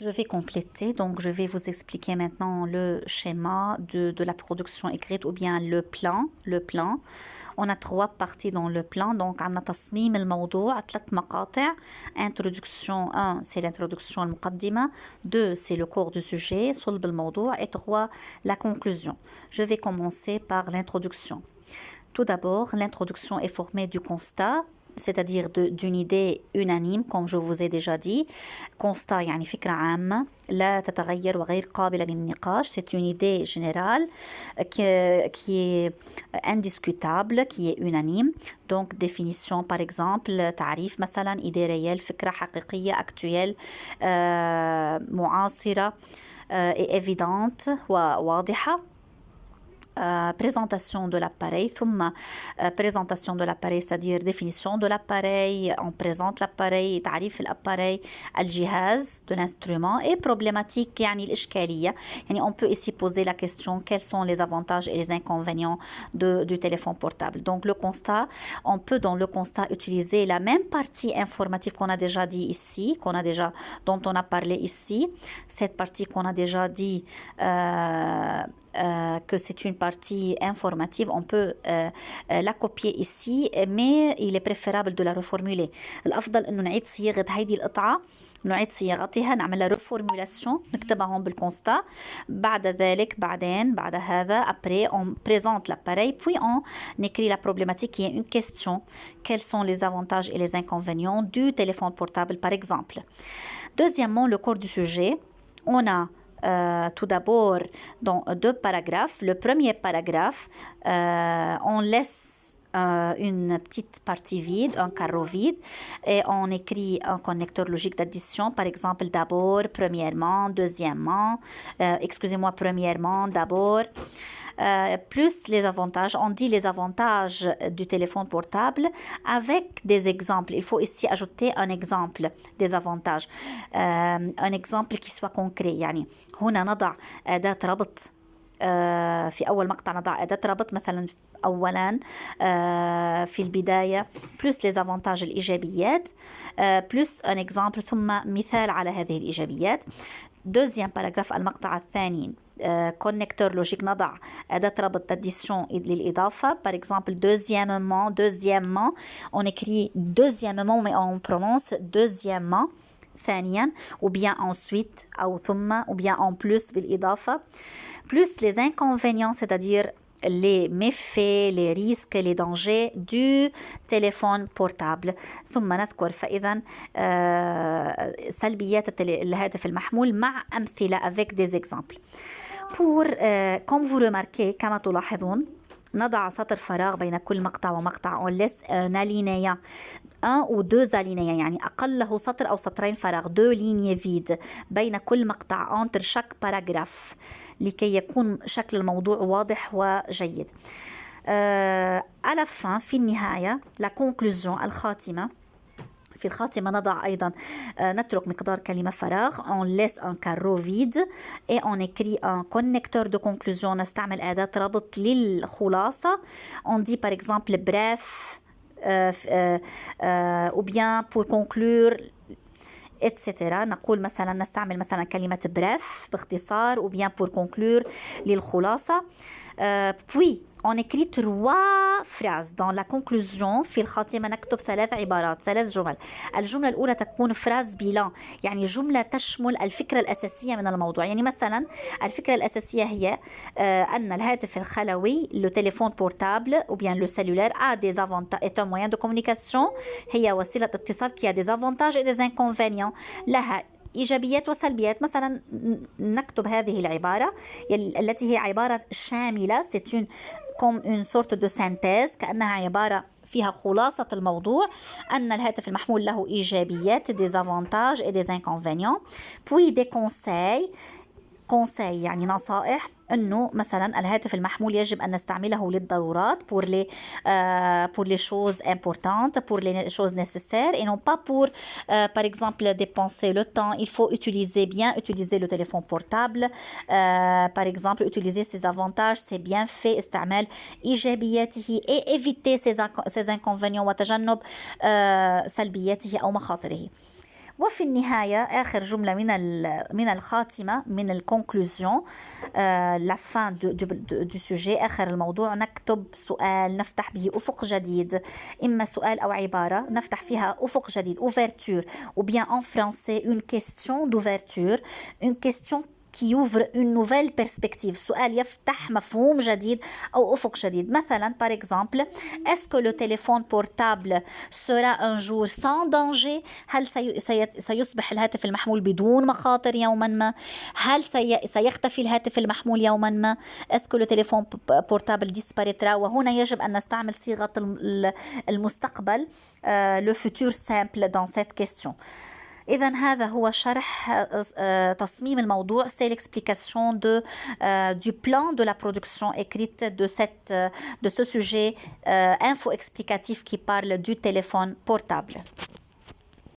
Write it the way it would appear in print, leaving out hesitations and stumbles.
Je vais compléter, donc je vais vous expliquer maintenant le schéma de la production écrite ou bien le plan. On a 3 parties dans le plan, donc on a تصميم الموضوع 3 مقاطع. Introduction 1, c'est l'introduction المقدمة. 2, c'est le cours du sujet, صلب الموضوع. Et 3, la conclusion. Je vais commencer par l'introduction. Tout d'abord, l'introduction est formée du constat, c'est-à-dire d'une idée unanime, comme je vous ai déjà dit. Constat, يعني فكرة عامة لا تتغير وغير قابلة للنقاش. C'est une idée générale qui est indiscutable, qui est unanime. Donc, définition, par exemple, تعريف مثلا idée réelle, فكرة حقيقية, actuelle, معاصرة, et évidente وواضحة. Présentation de l'appareil, ثم présentation de l'appareil, c'est-à-dire définition de l'appareil, on présente l'appareil, تعريف الappareil, الجهاز de l'instrument, et problématique يعني الإشكالية. يعني on peut ici poser la question quels sont les avantages et les inconvénients du téléphone portable. Donc le constat, on peut dans le constat utiliser la même partie informative qu'on a déjà dit ici, dont on a parlé ici, cette partie qu'on a déjà dit que c'est une partie informative, on peut la copier ici, mais il est préférable de la reformuler. الأفضل إنه نعيد صياغة هيدي القطعة، نعيد صياغتها، نعملها reformulation، نكتبها هون بالكونستا. بعد هذا après on présente l'appareil, puis on écrit la problématique qui est une question. Quels sont les avantages et les inconvénients du téléphone portable par exemple. Deuxièmement, le corps du sujet. On a tout d'abord dans 2 paragraphes. Le premier paragraphe, on laisse une petite partie vide, un carreau vide, et on écrit un connecteur logique d'addition, par exemple d'abord, premièrement, deuxièmement, premièrement, d'abord. Plus les avantages, on dit les avantages du téléphone portable avec des exemples. Il faut ici ajouter un exemple des avantages, un exemple qui soit concret. يعني هنا نضع أداة ربط في أول مقطع نضع أداة ربط مثلا أولا في البداية plus les avantages الإيجابيات plus un exemple ثم مثال على هذه الإيجابيات. Deuxième paragraphe المقطع الثاني connecteur logique نضع أداة ربط d'addition للإضافة. Par exemple, deuxièmement, on écrit deuxièmement mais on prononce deuxièmement, ثانيا, ou bien ensuite أو ثم, ou bien en plus بالإضافة. Plus les inconvénients, c'est-à-dire les méfaits, les risques, les dangers du téléphone portable. ثم نذكر فإذا سلبيات الهاتف المحمول مع أمثلة avec des exemples. Comme vous remarquez, كما تلاحظون, نضع سطر فراغ بين كل مقطع ومقطع. On laisse un alinéa, 1 ou 2 alinéas, يعني أقله سطر أو سطرين فراغ, 2 lignes vides بين كل مقطع, entre chaque paragraphe, لكي يكون شكل الموضوع واضح وجيد. À la fin, في النهاية, la conclusion, الخاتمة. في الخاتمة نضع أيضا نترك مقدار كلمة فراغ. On laisse un carreau vide et on écrit un connecteur de conclusion. نستعمل أداة ربط للخلاصة. On dit par exemple bref ou bien pour conclure etc. نقول مثلا نستعمل مثلا كلمة bref باختصار ou bien pour conclure للخلاصة. Puis on écrit 3 phrases dans la conclusion. في الخاتمة نكتب 3 عبارات, 3 جمل. الجملة الأولى تكون فراز بيلان, يعني جملة تشمل الفكرة الأساسية من الموضوع. يعني مثلا الفكرة الأساسية هي أن الهاتف الخلوي, le téléphone portable ou bien le cellulaire a des avantages, est un moyen de communication, هي وسيلة اتصال qui a des avantages et des inconvénients, لها إيجابيات وسلبيات. مثلا نكتب هذه العبارة التي هي عبارة شاملة, c'est comme une sorte de synthèse, كأنها عبارة فيها خلاصة الموضوع, أن الهاتف المحمول له إيجابيات, des avantages et des inconvénients. Puis des conseils, يعني نصائح, أنه مثلا الهاتف المحمول يجب أن نستعمله للضرورات, pour les choses importantes, pour les choses nécessaires, et non pas pour par exemple dépenser le temps. Il faut bien utiliser le téléphone portable, par exemple utiliser ses avantages, ses bienfaits, استعمال إيجابياته, et éviter ses inconvénients وتجنب سلبياته أو مخاطره. وفي النهاية آخر جملة من الخاتمة من الكونكلوزيون la fin du sujet آخر الموضوع نكتب سؤال نفتح به أفق جديد إما سؤال أو عبارة نفتح فيها أفق جديد ouverture ou bien en français une question d'ouverture une question qui ouvre une nouvelle perspective سؤال يفتح مفهوم جديد أو أفق جديد مثلا par exemple est-ce que le téléphone portable sera un jour sans danger هل سيصبح الهاتف المحمول بدون مخاطر يوما ما هل سيختفي الهاتف المحمول يوما ما est-ce que le téléphone portable disparaîtra وهنا يجب أن نستعمل صيغة المستقبل le futur simple dans cette question إذا هذا هو شرح تصميم الموضوع c'est l'explication du plan de la production écrite de ce sujet info explicatif qui parle du téléphone portable.